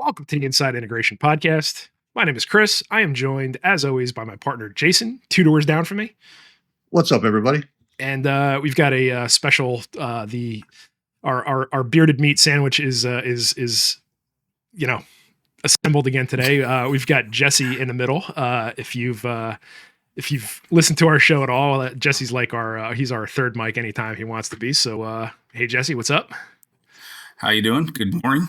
Welcome to the Inside Integration Podcast. My name is Chris. I am joined, as always, by my partner Jayson, two doors down from me. What's up, everybody? And we've got a special. Our bearded meat sandwich is assembled again today. We've got Jesse in the middle. If you've listened to our show at all, Jesse's like he's our third mic anytime he wants to be. So hey Jesse, what's up? How you doing? Good morning.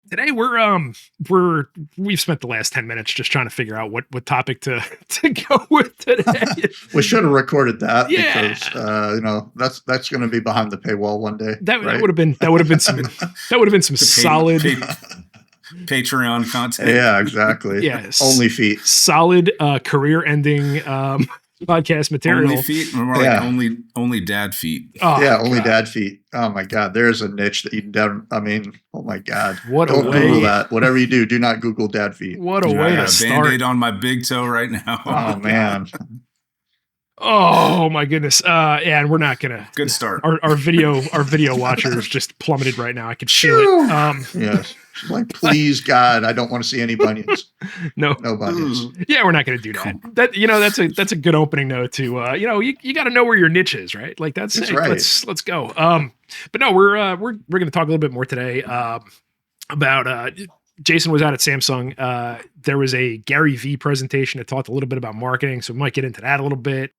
Today we've spent the last 10 minutes just trying to figure out what topic to go with today. We should have recorded that because that's going to be behind the paywall one day. That would have been some solid Patreon content. Yeah, exactly. Yes. Only feet. Solid career ending podcast material. Only feet, or more like only dad feet. Oh, yeah, only dad feet. Oh my God, there's a niche that you don't. I mean, oh my God, what don't a way. Google that. Whatever you do not Google dad feet. What a way to start. Band-Aid on my big toe right now. Oh man. Oh my goodness. And we're not gonna. Good start. Our video watchers just plummeted right now. I could feel it. Yes. Like, please, God, I don't want to see any bunions. No bunions. Yeah, we're not going to do that. Cool. That's a good opening note to you got to know where your niche is, right? Like that's right. Let's go. But no, we're going to talk a little bit more today about Jayson was out at Samsung. There was a Gary Vee presentation that talked a little bit about marketing, so we might get into that a little bit.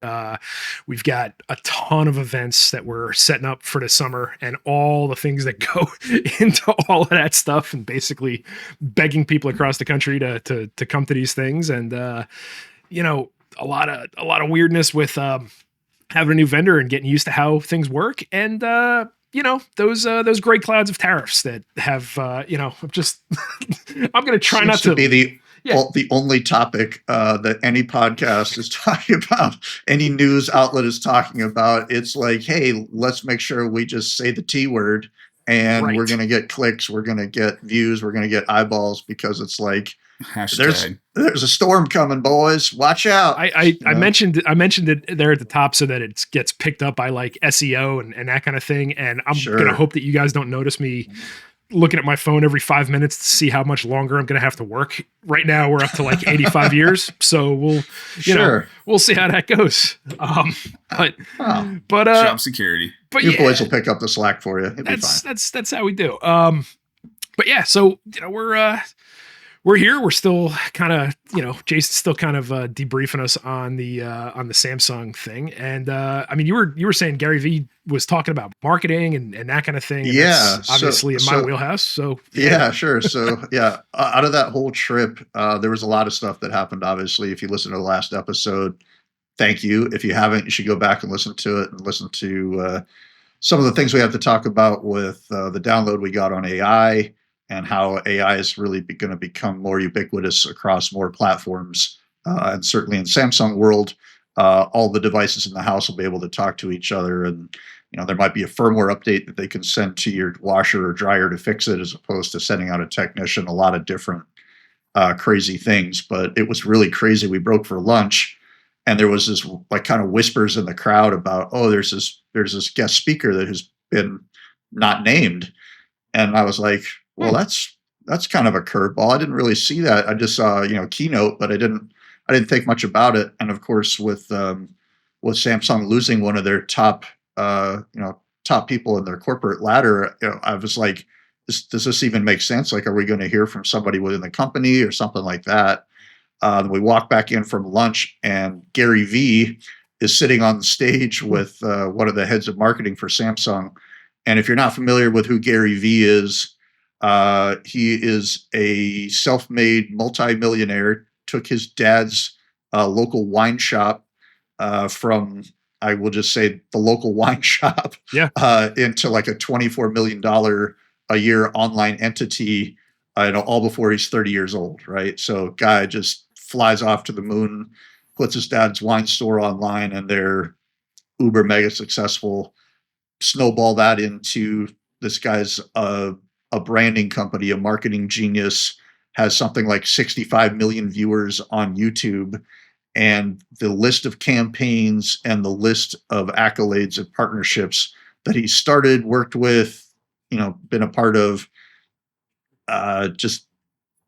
We've got a ton of events that we're setting up for the summer and all the things that go into all of that stuff, and basically begging people across the country to come to these things. And a lot of weirdness with having a new vendor and getting used to how things work. And those gray clouds of tariffs that have, just, I'm going to try not to be the only topic that any podcast is talking about, any news outlet is talking about. It's like, hey, let's make sure we just say the T word and We're going to get clicks. We're going to get views. We're going to get eyeballs, because it's like, there's a storm coming, boys. Watch out. I mentioned it there at the top so that it gets picked up by like SEO and that kind of thing. And I'm going to hope that you guys don't notice me looking at my phone every 5 minutes to see how much longer I'm going to have to work. Right now we're up to like 85 years. So we'll see how that goes. But job security, but you boys will pick up the slack for you. It'll be fine. That's how we do. But yeah, so we're here. We're still kind of, Jayson's still kind of debriefing us on the Samsung thing. And you were saying Gary Vee was talking about marketing and that kind of thing. And that's obviously in my wheelhouse. So yeah, sure. So out of that whole trip, there was a lot of stuff that happened. Obviously, if you listen to the last episode, thank you. If you haven't, you should go back and listen to it and listen to some of the things we have to talk about with the download we got on AI. And how AI is really going to become more ubiquitous across more platforms. And certainly in Samsung world, all the devices in the house will be able to talk to each other. And, there might be a firmware update that they can send to your washer or dryer to fix it, as opposed to sending out a technician. A lot of different crazy things. But it was really crazy. We broke for lunch, and there was this like kind of whispers in the crowd about, there's this guest speaker that has been not named. And I was like, well, that's kind of a curveball. I didn't really see that. I just saw, keynote, but I didn't think much about it. And of course, with Samsung losing one of their top people in their corporate ladder, I was like, does this even make sense? Like, are we going to hear from somebody within the company or something like that? We walk back in from lunch, and Gary Vee is sitting on the stage with one of the heads of marketing for Samsung. And if you're not familiar with who Gary Vee is, he is a self-made multimillionaire, took his dad's local wine shop from, I will just say, the local wine shop into like a $24 million a year online entity, all before he's 30 years old, right? So guy just flies off to the moon, puts his dad's wine store online, and they're uber mega successful. Snowball that into this guy's a branding company, a marketing genius, has something like 65 million viewers on YouTube, and the list of campaigns and the list of accolades and partnerships that he started, worked with, been a part of, just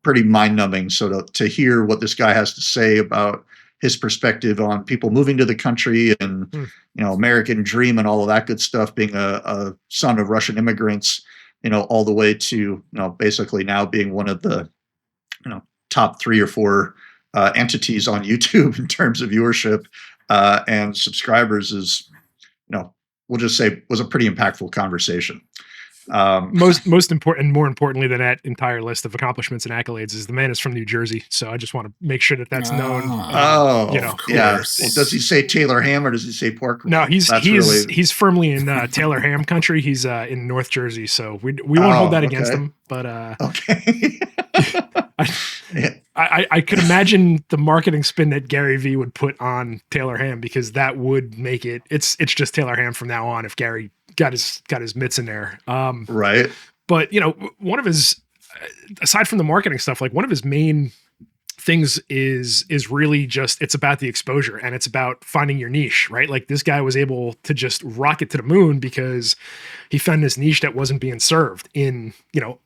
pretty mind-numbing. So to hear what this guy has to say about his perspective on people moving to the country and American dream and all of that good stuff, being a son of Russian immigrants, all the way to basically now being one of the top 3 or 4 entities on YouTube in terms of viewership and subscribers is, we'll just say was a pretty impactful conversation. Most important, and more importantly than that entire list of accomplishments and accolades, is the man is from New Jersey. So I just want to make sure that that's known. Yeah. Does he say Taylor ham or does he say pork? No, he's firmly in Taylor ham country. He's in North Jersey, so we won't hold that against him. But okay. I could imagine the marketing spin that Gary Vee would put on Taylor ham, because that would make it's just Taylor ham from now on if Gary got his mitts in there. Right. But one of his, aside from the marketing stuff, like one of his main things is really just, it's about the exposure and it's about finding your niche, right? Like this guy was able to just rocket to the moon because he found this niche that wasn't being served in,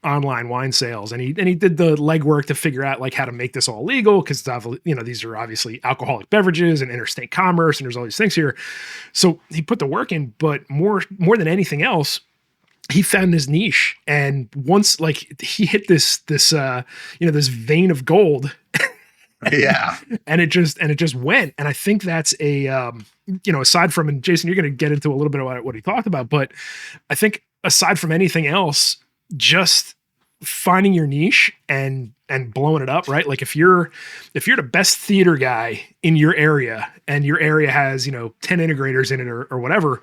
online wine sales. And he did the legwork to figure out like how to make this all legal. Cause these are obviously alcoholic beverages and interstate commerce. And there's all these things here. So he put the work in, but more than anything else, he found his niche. And once like he hit this vein of gold, yeah. And it just went. And I think that's aside from, and Jayson, you're going to get into a little bit about what he talked about, but I think aside from anything else, just finding your niche and blowing it up, right? Like if you're the best theater guy in your area and your area has, 10 integrators in it or whatever,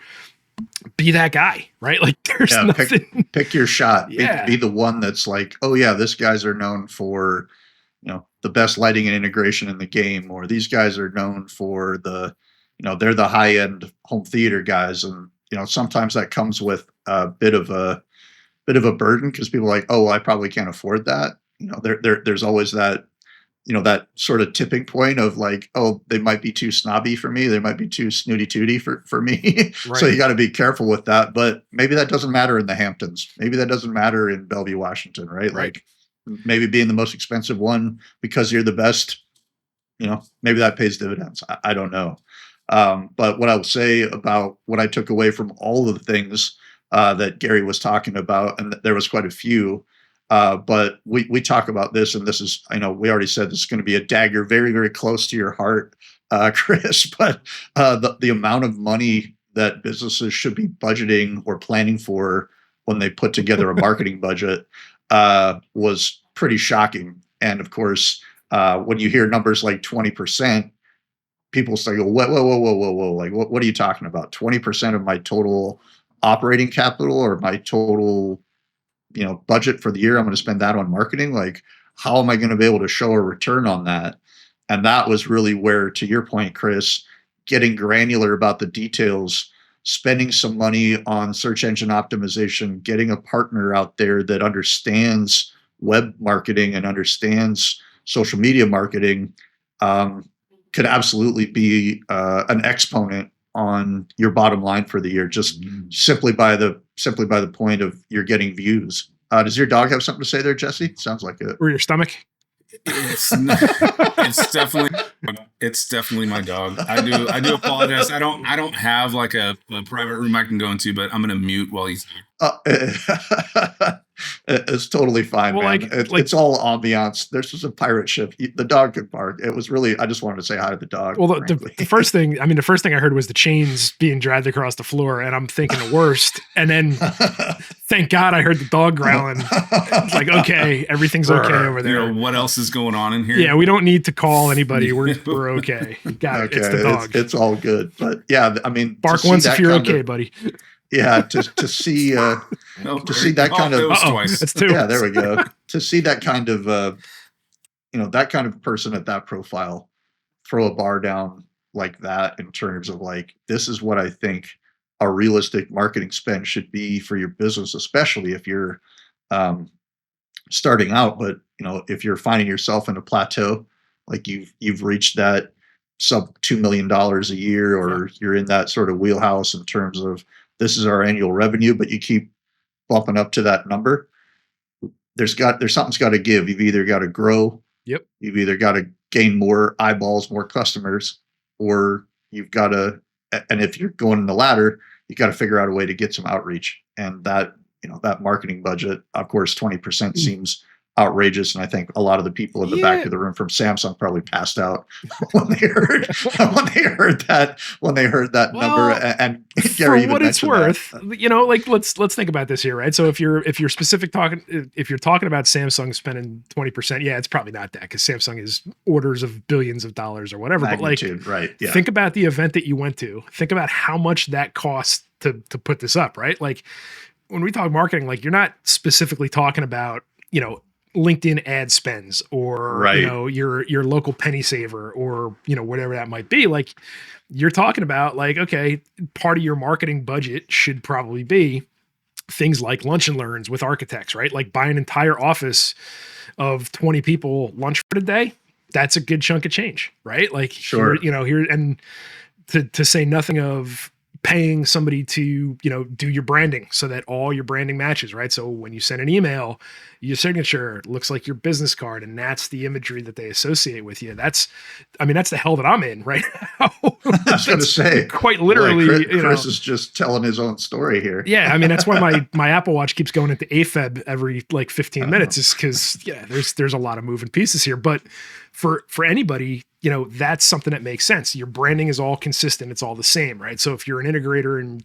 be that guy, right? Like there's nothing. Pick your shot. Yeah. Be the one that's like, oh yeah, this guys are known for, the best lighting and integration in the game, or these guys are known for the, they're the high end home theater guys. And, sometimes that comes with a bit of a burden because people are like, oh, well, I probably can't afford that. There's always that, that sort of tipping point of like, oh, they might be too snobby for me. They might be too snooty tooty for me. Right. So you got to be careful with that. But maybe that doesn't matter in the Hamptons. Maybe that doesn't matter in Bellevue, Washington, right? Like maybe being the most expensive one because you're the best, maybe that pays dividends. I don't know. But what I will say about what I took away from all of the things that Gary was talking about, and there was quite a few, but we talk about this, and this is, I know we already said this is going to be a dagger very, very close to your heart, Chris, but the amount of money that businesses should be budgeting or planning for when they put together a marketing budget was pretty shocking. And of course, when you hear numbers like 20%, people say, whoa, like what are you talking about? 20% of my total operating capital or my total, budget for the year, I'm going to spend that on marketing. Like, how am I going to be able to show a return on that? And that was really where, to your point, Chris, getting granular about the details, spending some money on search engine optimization, getting a partner out there that understands web marketing and understands social media marketing, could absolutely be an exponent on your bottom line for the year, just simply by the point of you're getting views. Does your dog have something to say there, Jesse? Sounds like it. Or your stomach? It's definitely my dog. I do apologize. I don't have like a private room I can go into, but I'm gonna mute while he's it's totally fine, well, man. It's all ambiance. This was a pirate ship. The dog could bark. It was really, I just wanted to say hi to the dog. Well, the first thing I heard was the chains being dragged across the floor, and I'm thinking the worst. And then thank God I heard the dog growling. It's like, okay, everything's okay over there. What else is going on in here? Yeah, we don't need to call anybody. We're okay. Got it. Okay, it's the dog. It's all good. But yeah, I mean, bark once if you're okay, buddy. Yeah, to see that kind of that's two. Yeah, there we go. To see that kind of that kind of person at that profile throw a bar down like that in terms of like, this is what I think a realistic marketing spend should be for your business, especially if you're starting out. But if you're finding yourself in a plateau, like you've reached that sub $2 million a year, or you're in that sort of wheelhouse in terms of this is our annual revenue, but you keep bumping up to that number, there's something's got to give. You've either got to grow, you've either got to gain more eyeballs, more customers, or you've got to, and if you're going in the latter, you got to figure out a way to get some outreach. And that, that marketing budget, of course, 20% seems outrageous. And I think a lot of the people in the back of the room from Samsung probably passed out when they heard that number. And Gary, for what it's worth, like let's think about this here, right? So if you're talking about Samsung spending 20%, it's probably not that, because Samsung is orders of billions of dollars or whatever. Magnitude, but right? Yeah. Think about the event that you went to. Think about how much that costs to put this up, right? Like when we talk marketing, like you're not specifically talking about, LinkedIn ad spends or, your local penny saver or, whatever that might be. Like you're talking about like, okay, part of your marketing budget should probably be things like lunch and learns with architects, right? Like buy an entire office of 20 people lunch for the day. That's a good chunk of change, right? Like, sure. Here, and to say nothing of paying somebody to, do your branding so that all your branding matches, right? So when you send an email, your signature looks like your business card, and that's the imagery that they associate with you. That's the hell that I'm in right now. I was going to say, quite literally, Chris is just telling his own story here. Yeah. That's why my Apple Watch keeps going into AFib every like 15 minutes is because there's a lot of moving pieces here. But for anybody, that's something that makes sense. Your branding is all consistent. It's all the same, right? So if you're an integrator and,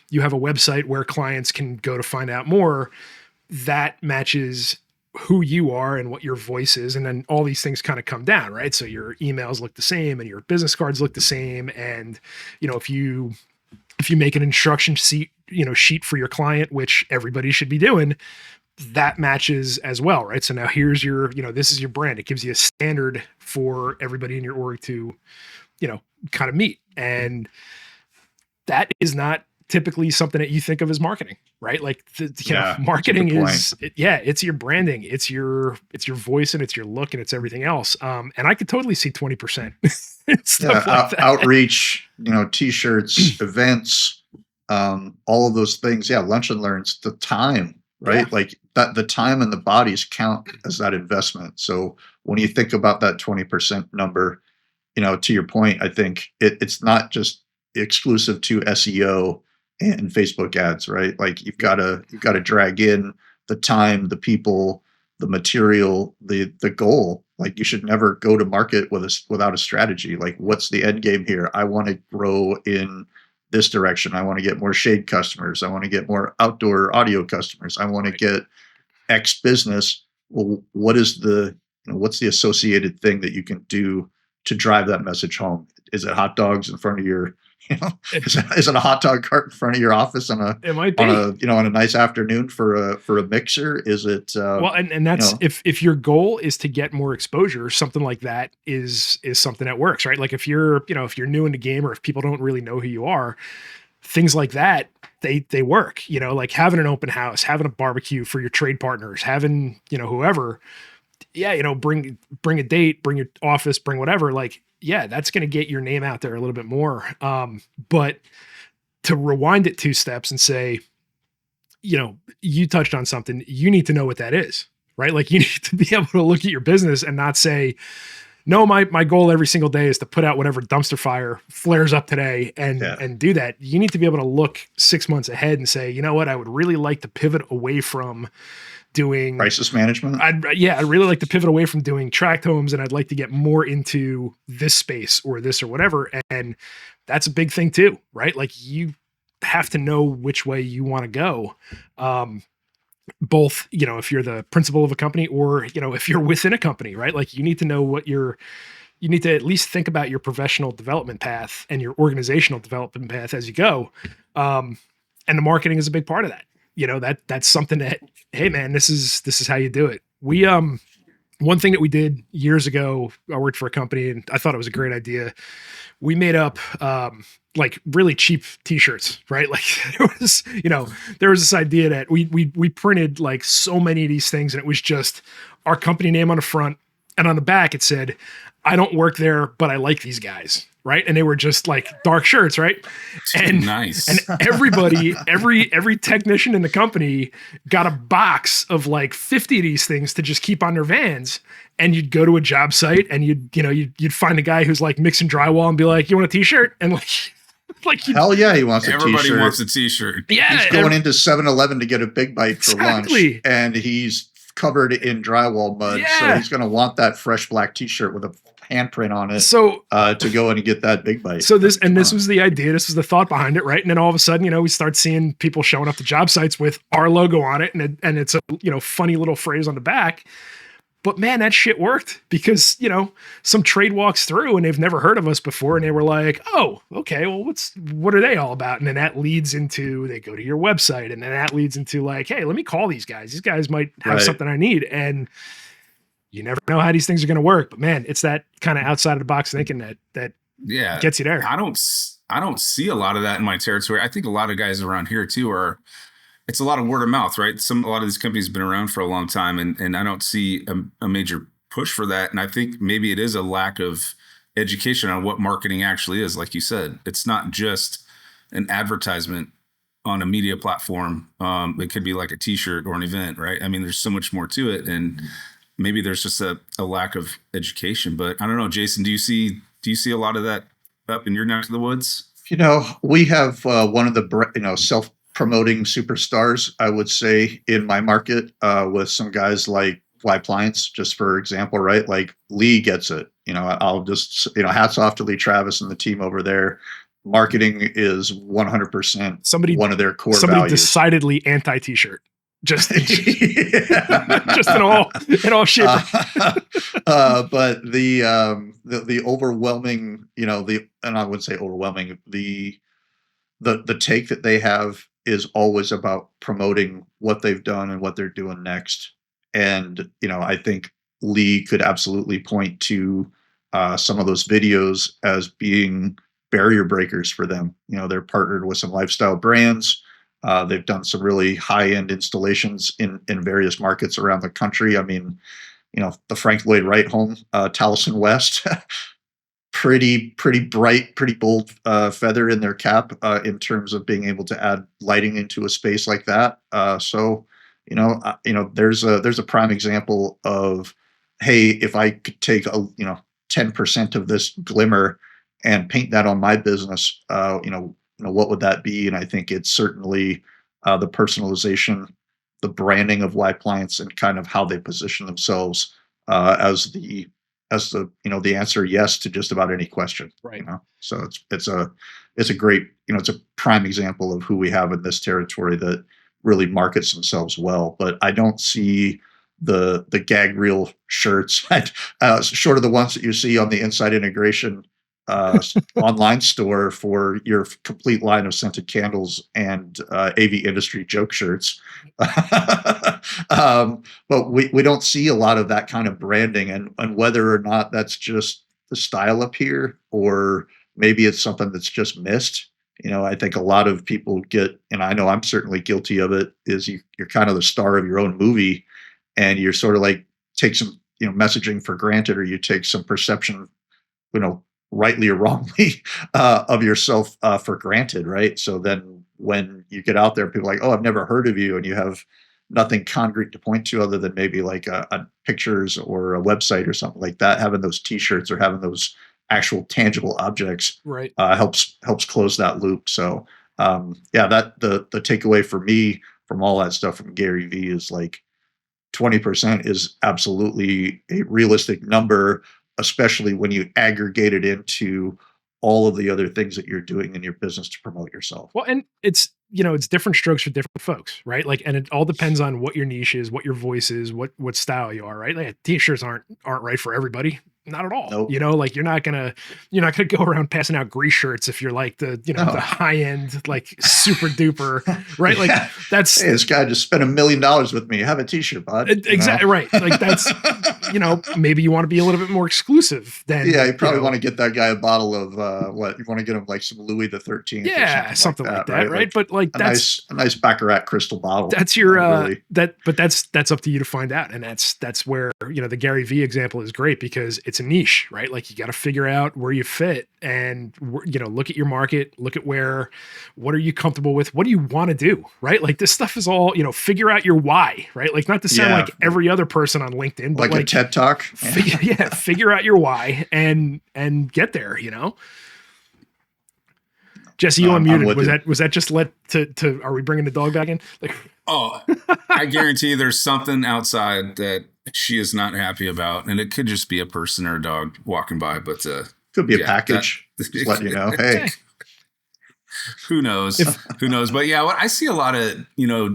you have a website where clients can go to find out more, that matches who you are and what your voice is. And then all these things kind of come down, right? So your emails look the same and your business cards look the same. And, if you make an instruction sheet for your client, which everybody should be doing, that matches as well, right? So now here's your, this is your brand. It gives you a standard for everybody in your org to, kind of meet. And that is not typically something that you think of as marketing, right? Like, marketing is, it's your branding, it's your voice, and it's your look, and it's everything else. And I could totally see 20%. Stuff like that. Outreach, t-shirts, events, all of those things. Yeah. Lunch and learns, the time, right? Like that, the time and the bodies count as that investment. So when you think about that 20% number, to your point, I think it's not just exclusive to SEO and Facebook ads, right? Like you've got to drag in the time, the people, the material, the goal. Like you should never go to market without a strategy. Like what's the end game here? I want to grow in this direction. I want to get more shade customers. I want to get more outdoor audio customers. I want to get X business. Well, what's the associated thing that you can do to drive that message home? Is it hot dogs in front of your, is it a hot dog cart in front of your office on a nice afternoon for a mixer? Is it and that's if your goal is to get more exposure, something like that is something that works, right? Like if you're new in the game, or if people don't really know who you are, things like that, they work, like having an open house, having a barbecue for your trade partners, having, whoever, bring a date, bring your office, bring whatever, like, that's going to get your name out there a little bit more. But to rewind it 2 steps and say, you touched on something, you need to know what that is, right? Like you need to be able to look at your business and not say, no, my goal every single day is to put out whatever dumpster fire flares up today and do that. You need to be able to look 6 months ahead and say, you know what, I would really like to pivot away from doing crisis management. I'd really like to pivot away from doing tract homes, and I'd like to get more into this space or this or whatever. And that's a big thing too, right? Like you have to know which way you want to go. Both, if you're the principal of a company or, if you're within a company, right? Like you need to know you need to at least think about your professional development path and your organizational development path as you go. And the marketing is a big part of that. That's something that, hey man, this is how you do it. We, one thing that we did years ago, I worked for a company and I thought it was a great idea. We made up, like really cheap t-shirts, right? Like there was this idea that we printed like so many of these things, and it was just our company name on the front, And on the back it said, "I don't work there, but I like these guys." Right. And they were just like dark shirts. Right. And nice. And everybody, every technician in the company got a box of like 50 of these things to just keep on their vans. And you'd go to a job site and you'd find a guy who's like mixing drywall and be like, "You want a t-shirt?" And like hell yeah, he wants a everybody t-shirt. wants a t-shirt. Yeah. He's going into 7-Eleven to get a Big Bite for Exactly. lunch, and he's covered in drywall mud. Yeah. So he's going to want that fresh black t-shirt with a handprint on it So to go in and get that Big Bite. So this was the idea. This was the thought behind it, right? And then all of a sudden, we start seeing people showing up to job sites with our logo on it, and it's a funny little phrase on the back. But man, that shit worked because some trade walks through and they've never heard of us before, and they were like, "Oh, okay, well, what are they all about?" And then that leads into they go to your website, and then that leads into like, "Hey, let me call these guys. These guys might have something I need." And you never know how these things are going to work, but man, it's that kind of outside of the box thinking that gets you there. I don't see a lot of that in my territory. I think a lot of guys around here too it's a lot of word of mouth, right? A lot of these companies have been around for a long time, and I don't see a major push for that. And I think maybe it is a lack of education on what marketing actually is. Like you said, it's not just an advertisement on a media platform. It could be like a t-shirt or an event, right? I mean, there's so much more to it, and maybe there's just a lack of education. But I don't know, Jayson, do you see a lot of that up in your neck of the woods? We have one of the self-promoting superstars, I would say, in my market with some guys like Y Appliance, just for example, right? Like Lee gets it. I'll just hats off to Lee Travis and the team over there. Marketing is 100% one of their core values. Decidedly anti-t-shirt. Just just in all shape. But the overwhelming, and I wouldn't say overwhelming, the take that they have is always about promoting what they've done and what they're doing next. And I think Lee could absolutely point to some of those videos as being barrier breakers for them. They're partnered with some lifestyle brands. They've done some really high-end installations in various markets around the country. I mean, the Frank Lloyd Wright home, Towson West, pretty bright, pretty bold feather in their cap in terms of being able to add lighting into a space like that. There's a prime example of, hey, if I could take 10% of this glimmer and paint that on my business, what would that be? And I think it's certainly the personalization, the branding of Y Appliance, and kind of how they position themselves as the answer yes to just about any question. Right. So it's a great, it's a prime example of who we have in this territory that really markets themselves well. But I don't see the gag reel shirts, short of the ones that you see on the Inside Integration online store for your complete line of scented candles and AV industry joke shirts. But we don't see a lot of that kind of branding, and whether or not that's just the style up here, or maybe it's something that's just missed. I think a lot of people get, and I know I'm certainly guilty of it, is you're kind of the star of your own movie, and you're sort of like take some messaging for granted, or you take some perception, rightly or wrongly, of yourself for granted, right? So then when you get out there, people are like, "Oh, I've never heard of you," and you have nothing concrete to point to other than maybe like a pictures or a website or something like that. Having those T-shirts or having those actual tangible objects, right, helps close that loop. So that the takeaway for me from all that stuff from Gary Vee is like 20% is absolutely a realistic number, especially when you aggregate it into all of the other things that you're doing in your business to promote yourself. Well, and it's different strokes for different folks, right? Like, and it all depends on what your niche is, what your voice is, what style you are, right? Like t-shirts aren't right for everybody. Not at all. Nope. Like you're not gonna go around passing out grease shirts if you're like the the high end, like super duper, right? Like that's, hey, this guy just spent $1 million with me. Have a t-shirt, bud. Exactly right. Like that's maybe you want to be a little bit more exclusive than. Yeah, you probably want to get that guy a bottle of you want to get him like some Louis the 13th. Yeah, something like that, right? But like a nice Baccarat crystal bottle. That's your but that's up to you to find out, and that's where the Gary Vee example is great because it's a niche, right? Like you got to figure out where you fit, and look at your market, look at what are you comfortable with, what do you want to do, right? Like this stuff is all figure out your why, right? Like not to sound like every other person on LinkedIn, but like a TED Talk. Figure out your why and get there. Jesse, you unmuted. Was that just led to? Are we bringing the dog back in? I guarantee there's something outside that she is not happy about, and it could just be a person or a dog walking by. But could be a package. Just letting you know, hey. Who knows? Who knows? But yeah, I see a lot of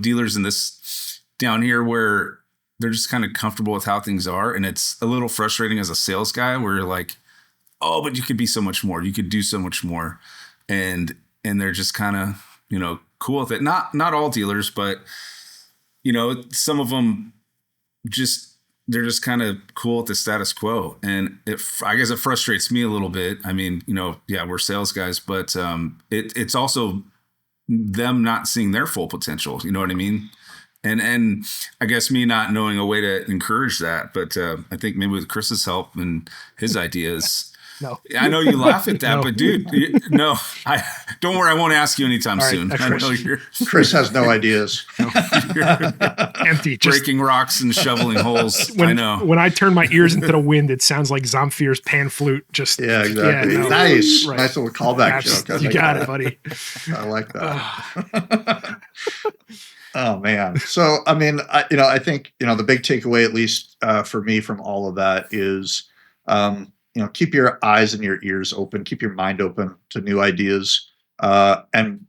dealers in this down here where they're just kind of comfortable with how things are, and it's a little frustrating as a sales guy where you're like, oh, but you could be so much more. You could do so much more. And they're just kind of, cool with it. Not all dealers, but, some of them they're just kind of cool with the status quo. And I guess it frustrates me a little bit. I mean, we're sales guys, but it's also them not seeing their full potential. You know what I mean? And I guess me not knowing a way to encourage that. But I think maybe with Chris's help and his ideas. No. I know you laugh at that, but dude, no, don't worry. I won't ask you anytime soon. Chris has no ideas. Empty. Breaking rocks and shoveling holes. I know. When I turn my ears into the wind, it sounds like Zamfir's pan flute. Just exactly. Nice. Right. Nice little callback joke. You got it, buddy. I like that. Oh man. So, I mean, I think, the big takeaway, at least for me from all of that is, keep your eyes and your ears open, keep your mind open to new ideas. And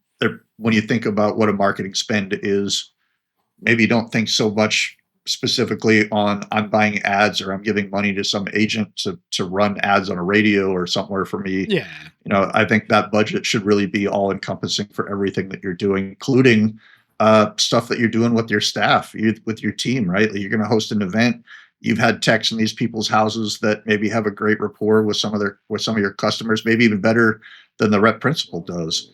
when you think about what a marketing spend is, maybe don't think so much specifically on I'm buying ads or I'm giving money to some agent to run ads on a radio or somewhere for me. Yeah. I think that budget should really be all encompassing for everything that you're doing, including stuff that you're doing with your staff, with your team, right? Like you're going to host an event. You've had techs in these people's houses that maybe have a great rapport with some of your customers, maybe even better than the rep principal does.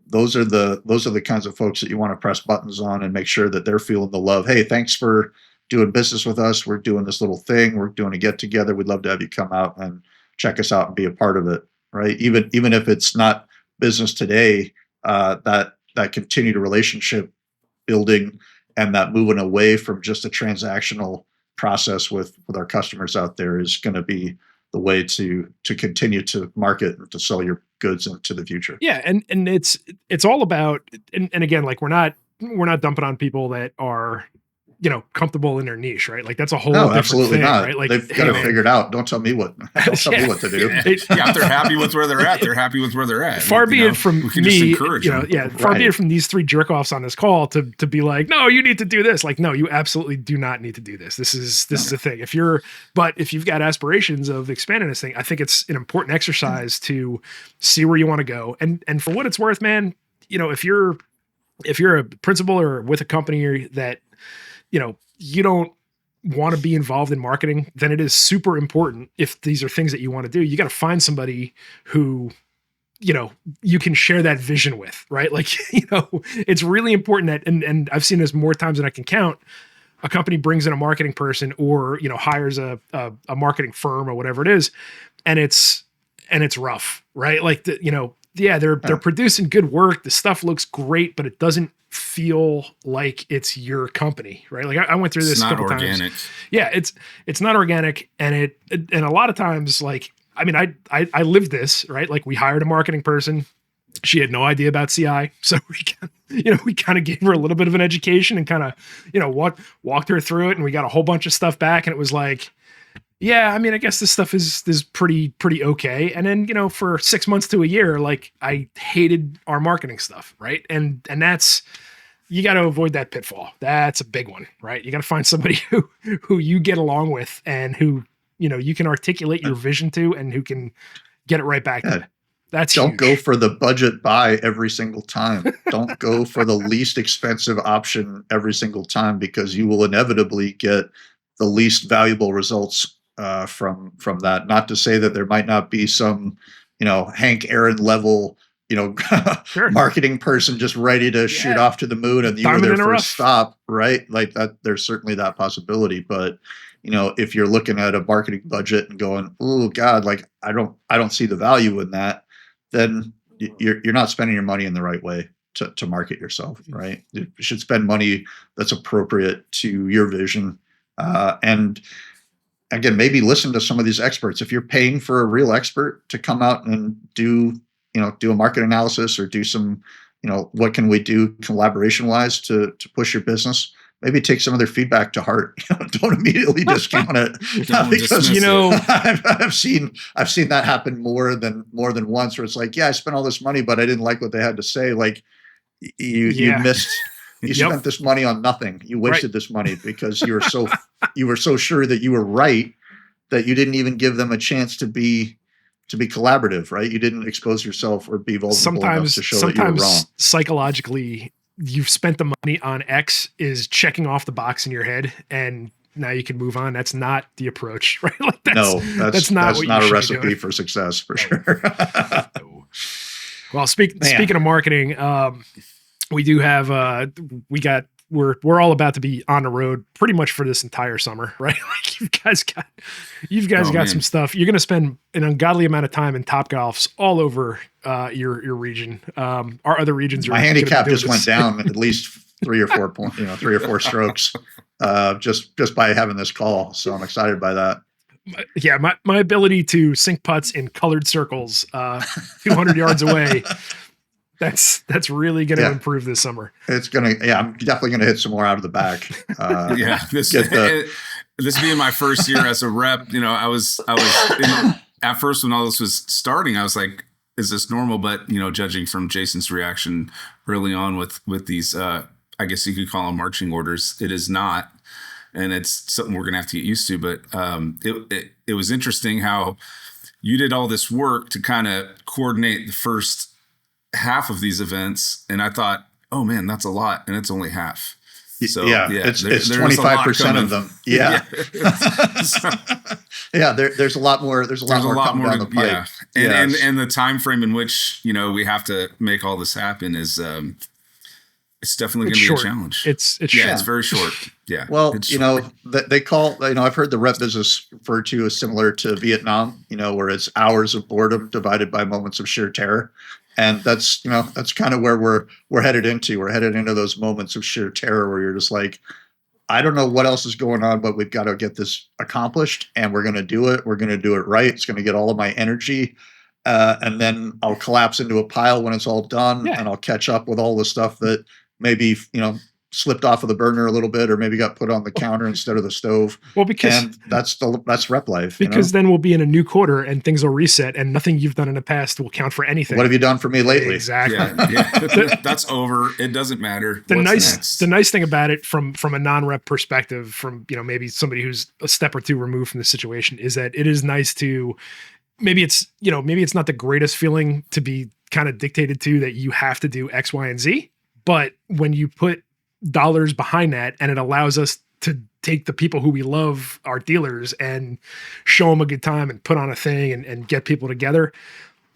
Those are the kinds of folks that you want to press buttons on and make sure that they're feeling the love. Hey, thanks for doing business with us. We're doing this little thing. We're doing a get together. We'd love to have you come out and check us out and be a part of it. Right. Even if it's not business today, that continued relationship building and that moving away from just a transactional process with our customers out there is going to be the way to continue to market and to sell your goods into the future. Yeah. And it's all about, and again, like we're not dumping on people that are, comfortable in their niche, right? Like that's a whole different absolutely thing, not. Right? Like they've got to figure it out. Don't tell me what to do. If they're happy with where they're at, they're happy with where they're at. Far be it from me, far be it from these three jerk offs on this call to be like, no, you need to do this. Like, no, you absolutely do not need to do this. This is the thing. If you've got aspirations of expanding this thing, I think it's an important exercise to see where you want to go. And for what it's worth, man, if you're a principal or with a company that, you don't want to be involved in marketing, then it is super important. If these are things that you want to do, you got to find somebody who, you can share that vision with, right? Like, it's really important that, and I've seen this more times than I can count. A company brings in a marketing person or, hires a marketing firm or whatever it is. And it's rough, right? Like they're producing good work. The stuff looks great, but it doesn't feel like it's your company, right? Like I went through this a couple times. Yeah, it's not organic, and a lot of times, like I lived this, right? Like we hired a marketing person. She had no idea about CI, so we kind of gave her a little bit of an education and kind of walked her through it, and we got a whole bunch of stuff back, and it was like, yeah, I guess this stuff is pretty okay. And then, for 6 months to a year, like I hated our marketing stuff. Right. And that's, you got to avoid that pitfall. That's a big one, right? You got to find somebody who you get along with and who, you can articulate your vision to and who can get it right back. Yeah. That's Don't huge. go for the budget buy every single time. Don't go for the least expensive option every single time, because you will inevitably get the least valuable results from that. Not to say that there might not be some, Hank Aaron level, Sure. marketing person just ready to shoot off to the moon, and you were Diamond their in the first rough. stop, right? Like that, there's certainly that possibility. But if you're looking at a marketing budget and going, oh God, like I don't see the value in that, then you're not spending your money in the right way to market yourself, right? You should spend money that's appropriate to your vision. And again, maybe listen to some of these experts. If you're paying for a real expert to come out and do a market analysis or do some, what can we do collaboration wise to push your business? Maybe take some of their feedback to heart. Don't immediately discount it because I've seen that happen more than once, where it's like, yeah, I spent all this money, but I didn't like what they had to say. Like you missed. You spent this money on nothing. You wasted this money because you were so sure that you were right that you didn't even give them a chance to be collaborative, right? You didn't expose yourself or be vulnerable enough to show that you were wrong. Psychologically, you've spent the money on X is checking off the box in your head, and now you can move on. That's not the approach, right? Like that's not a recipe for success, for sure. Well, speaking of marketing, we do have we're all about to be on the road pretty much for this entire summer, right? Like you guys got some stuff. You're going to spend an ungodly amount of time in Topgolfs all over your region. Our other regions are. My handicap just went down at least 3 or 4 points, 3 or 4 strokes, just by having this call. So I'm excited by that. Yeah, my ability to sink putts in colored circles 200 yards away. That's really going to improve this summer. It's going to, I'm definitely going to hit some more out of the back. This being my first year as a rep, I was at first when all this was starting, I was like, is this normal? But, judging from Jayson's reaction early on with these, I guess you could call them marching orders, it is not. And it's something we're going to have to get used to. But it was interesting how you did all this work to kind of coordinate the first half of these events, and I thought, oh man, that's a lot, and it's only half. So it's 25% of them. There's a lot more. There's a lot coming down the pipe. And the time frame in which we have to make all this happen is it's definitely going to be a challenge. It's it's very short. Yeah. Well, they call, I've heard the rep business referred to as similar to Vietnam, where it's hours of boredom divided by moments of sheer terror. And that's kind of where we're headed into. We're headed into those moments of sheer terror where you're just like, I don't know what else is going on, but we've got to get this accomplished, and we're going to do it. We're going to do it right. It's going to get all of my energy. And then I'll collapse into a pile when it's all done, and I'll catch up with all the stuff that maybe, slipped off of the burner a little bit, or maybe got put on the counter instead of the stove. Well, because that's rep life. Because then we'll be in a new quarter and things will reset, and nothing you've done in the past will count for anything. What have you done for me lately? Exactly. That's over. It doesn't matter. The nice thing about it from a non-rep perspective, from maybe somebody who's a step or two removed from the situation, is that it is nice to maybe it's not the greatest feeling to be kind of dictated to that you have to do X, Y, and Z, but when you put dollars behind that, and it allows us to take the people who we love, our dealers, and show them a good time and put on a thing and get people together.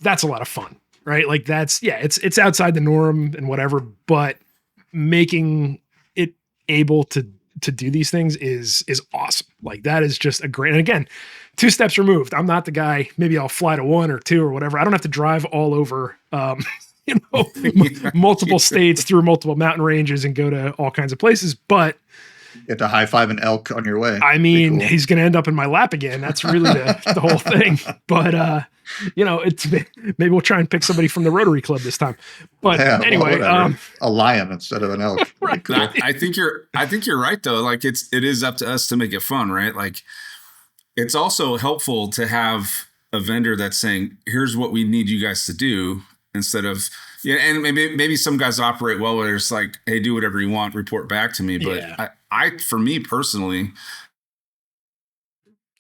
That's a lot of fun, right? Like it's outside the norm and whatever, but making it able to do these things is awesome. Like that is just a great, and again, 2 steps removed. I'm not the guy, maybe I'll fly to 1 or 2 or whatever. I don't have to drive all over, multiple states through multiple mountain ranges and go to all kinds of places, but get to high five an elk on your way. I mean, cool. He's going to end up in my lap again. That's really the whole thing. But, it's maybe we'll try and pick somebody from the Rotary Club this time. But anyway, a lion instead of an elk. Right. Cool. I think you're right though. Like it is up to us to make it fun, right? Like it's also helpful to have a vendor that's saying, here's what we need you guys to do, instead of, and maybe some guys operate well where it's like, hey, do whatever you want, report back to me. But I for me personally,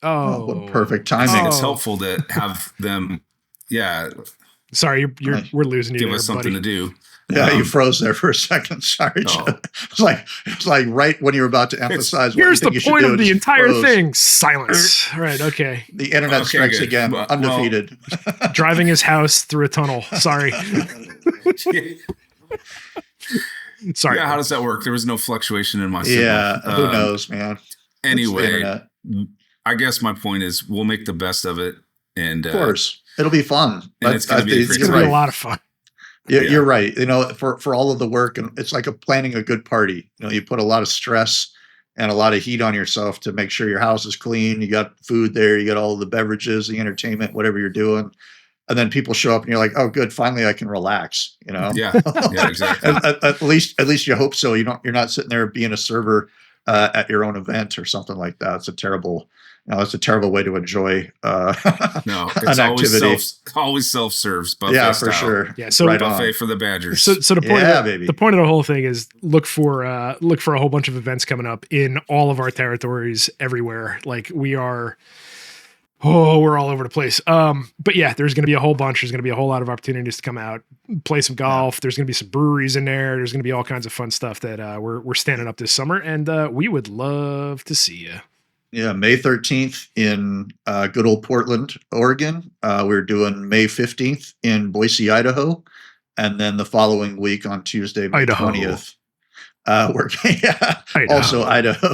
what perfect timing. It's helpful to have them. Yeah. Sorry, we're losing you. Give us something to do. Yeah, you froze there for a second. Sorry, Joe. It's like right when you're about to emphasize. Here's what the you think point you should of do, the it just entire froze. thing. Silence. Right. Okay. The internet Okay, strikes good. again, Well, undefeated. Driving his house through a tunnel. Sorry. Sorry. Yeah, how does that work? There was no fluctuation in my signal. Yeah, who knows, man? Anyway, It's the internet. I guess my point is we'll make the best of it. And Of course, it'll be fun. And it's going to be It's going to be a lot of fun. You're right. You know, for all of the work, and it's like planning a good party. You know, you put a lot of stress and a lot of heat on yourself to make sure your house is clean. You got food there. You got all the beverages, the entertainment, whatever you're doing. And then people show up and you're like, oh, good. Finally, I can relax, you know? Yeah, exactly. at least you hope so. You're not sitting there being a server at your own event or something like that. It's a terrible way to enjoy no, it's an activity. Always self-serves. Buffet Yeah, style. for sure. Yeah, so right buffet on. for the Badgers. So the point baby. the point of the whole thing is look for a whole bunch of events coming up in all of our territories everywhere. Like we're all over the place. But yeah, there's going to be a whole bunch. There's going to be a whole lot of opportunities to come out, play some golf. There's going to be some breweries in there. There's going to be all kinds of fun stuff that we're standing up this summer, and we would love to see you. Yeah, May 13th in good old Portland, Oregon. We're doing May 15th in Boise, Idaho. And then the following week on Tuesday, May 20th. Also Idaho.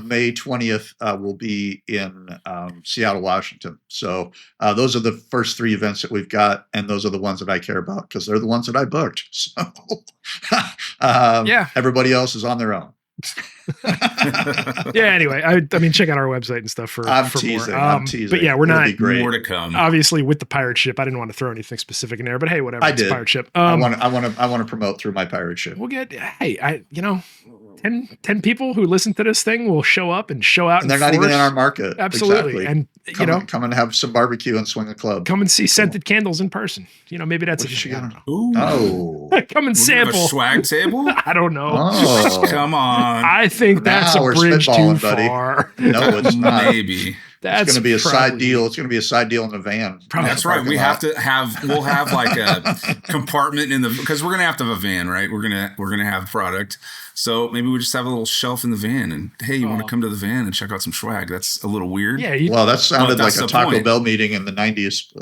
May 20th will be in Seattle, Washington. So those are the first three events that we've got, and those are the ones that I care about because they're the ones that I booked. So everybody else is on their own. Yeah. Anyway, I mean, check out our website and stuff for more. I'm teasing. But yeah, we're It'll not be great. More to come. Obviously, with the pirate ship, I didn't want to throw anything specific in there, but hey, whatever. I it's did. Pirate ship. I want to promote through my pirate ship. We'll get 10 people who listen to this thing will show up and show out. And they're not even in our market. Absolutely. Exactly. And come and have some barbecue and swing a club. come and see Scented Candles in person. Maybe that's I don't know. Ooh. Oh, Come and sample. A swag table? I don't know. oh. Come on. I think that's Now a we're bridge too spitballing, buddy. far. No, it's not. Maybe. That's It's going to be a side probably- deal. It's going to be a side deal in the van. Probably. That's right. We'll have like a compartment because we're gonna have to have a van, right? We're gonna have product. So maybe we just have a little shelf in the van, and hey, you want to come to the van and check out some swag? That's a little weird. Yeah. Well, that sounded like that's a the Taco point. Bell meeting in the 90s.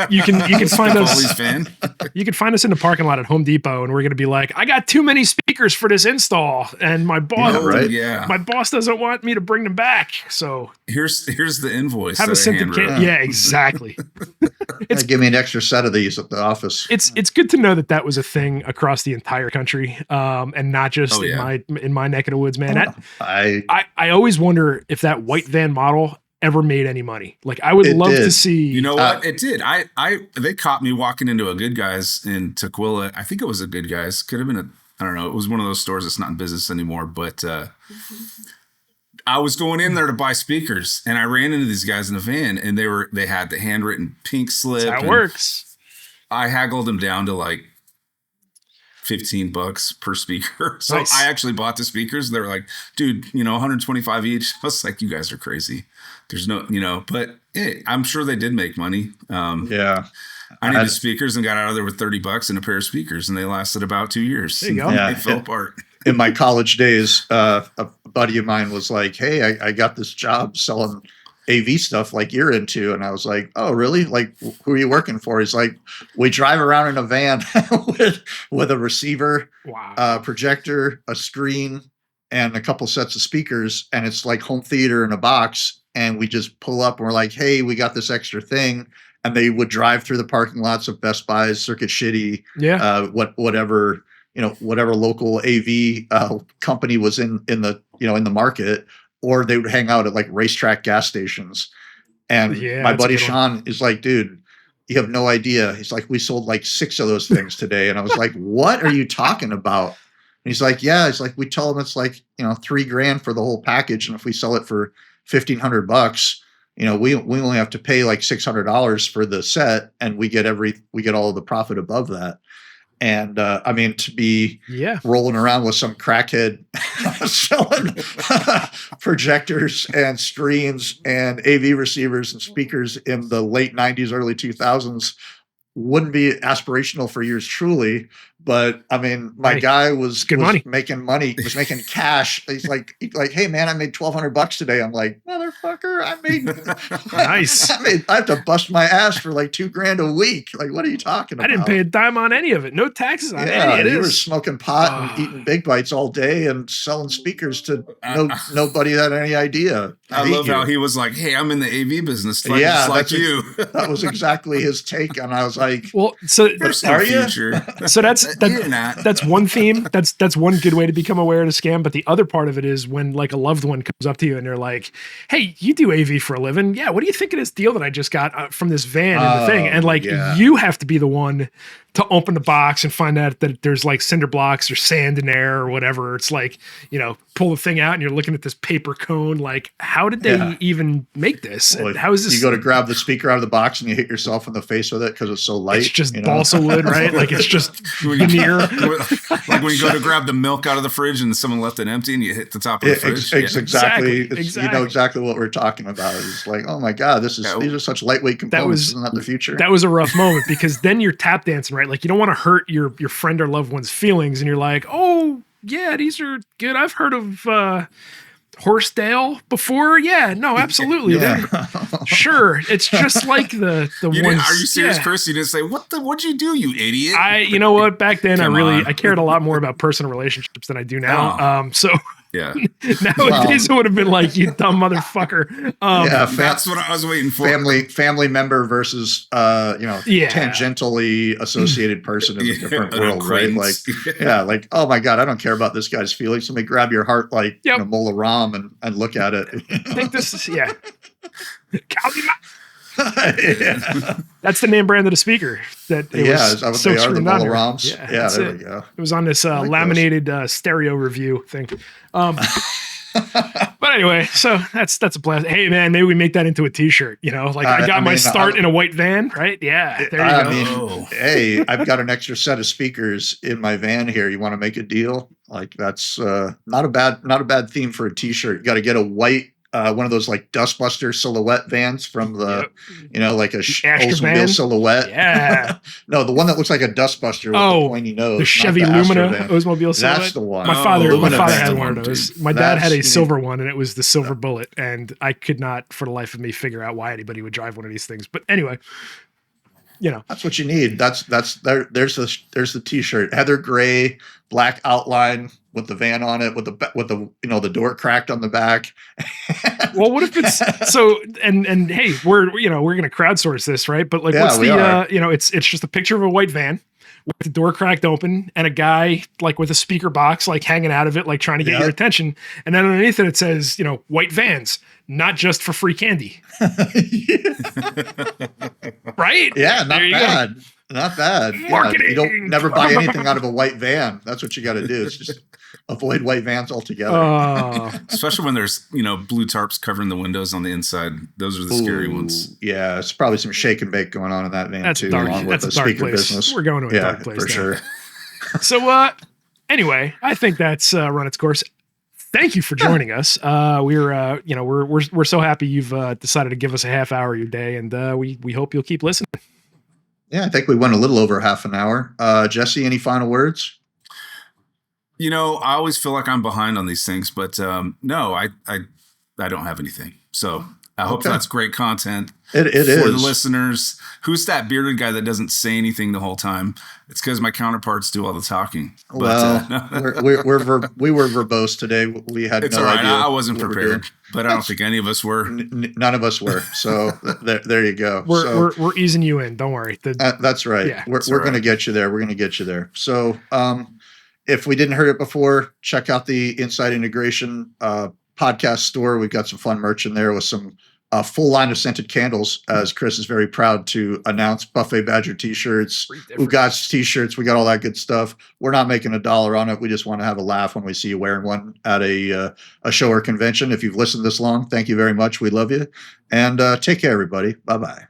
You can find us. Foley's van. You can find us in the parking lot at Home Depot, and we're going to be like, I got too many speakers for this install, and my boss, Yeah, right. Yeah. my boss doesn't want me to bring them back. So Here's the invoice. have that a I scented hand wrote. can. Yeah, exactly. Give me an extra set of these at the office. It's good to know that was a thing across the entire country, and not just in my neck of the woods, man. I always wonder if that white van model ever made any money. Like I would love to see. You know what? It did. They caught me walking into a Good Guys in Tukwila. I think it was a Good Guys. Could have been I don't know. It was one of those stores that's not in business anymore. But I was going in there to buy speakers, and I ran into these guys in the van, and they had the handwritten pink slip. That's how it works. I haggled them down to like $15 per speaker. So Nice. I actually bought the speakers. They were like, dude, 125 each. I was like, you guys are crazy. There's no, but I'm sure they did make money. Yeah. I needed speakers and got out of there with $30 and a pair of speakers, and they lasted about 2 years. There you go. Yeah. They fell apart. In my college days, a buddy of mine was like, hey, I got this job selling AV stuff like you're into. And I was like, oh, really? Like, who are you working for? He's like, we drive around in a van with a receiver, projector, a screen, and a couple sets of speakers. And it's like home theater in a box. And we just pull up and we're like, hey, we got this extra thing. And they would drive through the parking lots of Best Buy's, Circuit Shitty, whatever local AV company was in the market, or they would hang out at like racetrack gas stations. And my buddy Sean is like, dude, you have no idea. He's like, we sold like 6 of those things today. And I was like, what are you talking about? And he's like, yeah. He's like, we tell them it's like, $3,000 for the whole package. And if we sell it for $1,500, we only have to pay like $600 for the set, and we get all of the profit above that. And to be rolling around with some crackhead selling projectors and screens and AV receivers and speakers in the late 90s, early 2000s wouldn't be aspirational for yours truly, but I mean, my Right. guy was money. making money, was making cash. He's like, hey man, I made $1,200 today. I'm like, motherfucker, I made Nice. I have to bust my ass for like $2,000 a week. Like, what are you talking about? I didn't pay a dime on any of it. No taxes on any of you were this. smoking pot and eating big bites all day and selling speakers to nobody that had any idea. I love how he was like, "Hey, I'm in the AV business, like, Yeah, just like that's you." That was exactly his take, and I was like, well, so There's no Are you? future. so You're not. that's one theme. That's one good way to become aware of the scam. But the other part of it is when like a loved one comes up to you and they're like, "Hey, you do AV for a living? Yeah. What do you think of this deal that I just got from this van and the thing?" And like you have to be the one to open the box and find out that there's like cinder blocks or sand in there or whatever. It's like, pull the thing out and you're looking at this paper cone. Like, how did they even make this? Well, how is this? You go to grab the speaker out of the box and you hit yourself in the face with it because it's so light. It's just balsa wood, right? Like it's just veneer. Like when you go to grab the milk out of the fridge and someone left it empty and you hit the top of the fridge. Exactly. Exactly. You know exactly what we're talking about. It's like, oh my God, these are such lightweight components. Isn't that the future? That was a rough moment because then you're tap dancing, right? Like you don't want to hurt your friend or loved one's feelings. And you're like, oh yeah, these are good. I've heard of Horsedale before. Yeah, no, absolutely. Sure. It's just like the ones. Are you serious, Chris? You didn't say, what'd you do, you idiot? You know what? Back then I cared a lot more about personal relationships than I do now. So yeah. Nowadays it would have been like, you dumb motherfucker. That's what I was waiting for. Family member versus tangentially associated person is a different world, right? Like like, oh my God, I don't care about this guy's feelings. Let me grab your heart like Mola Ram and look at it. I think this is That's the name brand of the speaper. That it is that what they are? The Mola Rams? Yeah, there we go. It was on this laminated stereo review thing. But anyway, so that's a blast. Hey man, maybe we make that into a t-shirt, I got my start in a white van, right? Yeah. There you go. Hey, I've got an extra set of speakers in my van here. You want to make a deal? Like that's not a bad theme for a t-shirt. You got to get a white one of those like Dustbuster silhouette vans from the, like a Oldsmobile silhouette. Yeah. No, the one that looks like a Dustbuster with the pointy nose. The Chevy Lumina Oldsmobile silhouette. That's the one. My father had one of those. My dad had a silver one, and it was the silver bullet. And I could not, for the life of me, figure out why anybody would drive one of these things. But anyway, that's what you need. There's the t-shirt, heather gray, black outline with the van on it, with the door cracked on the back. Well, what if it's so? And hey, we're gonna crowdsource this, right? But like, what's it's just a picture of a white van with the door cracked open and a guy like with a speaker box like hanging out of it, like trying to get your attention. And then underneath it says, white vans, not just for free candy. Right? Yeah, not bad. Not bad. Marketing. You don't never buy anything out of a white van. That's what you got to do. It's just avoid white vans altogether. Especially when there's, blue tarps covering the windows on the inside. Those are the scary ones. Yeah, it's probably some shake and bake going on in that van too, along with the speaker business. We're going to a dark place for sure. So anyway, I think that's run its course. Thank you for joining us. We're so happy you've decided to give us a half hour of your day, and we hope you'll keep listening. Yeah, I think we went a little over half an hour. Jesse, any final words? I always feel like I'm behind on these things, but no, I don't have anything. So I hope that's great content for the listeners. Who's that bearded guy that doesn't say anything the whole time? It's because my counterparts do all the talking. Well, we were verbose today. We had no idea. I wasn't prepared, but I don't think any of us were. None of us were. So there you go. We're easing you in. Don't worry. That's right. Yeah, we're going to get you there. We're going to get you there. So if we didn't hear it before, check out the Inside Integration podcast store. We've got some fun merch in there with some full line of scented candles, as Chris is very proud to announce. Buffet Badger t-shirts, Ugats t-shirts, we got all that good stuff. We're not making $1 on it. We just want to have a laugh when we see you wearing one at a show or convention. If you've listened this long, thank you very much. We love you. And take care, everybody. Bye-bye.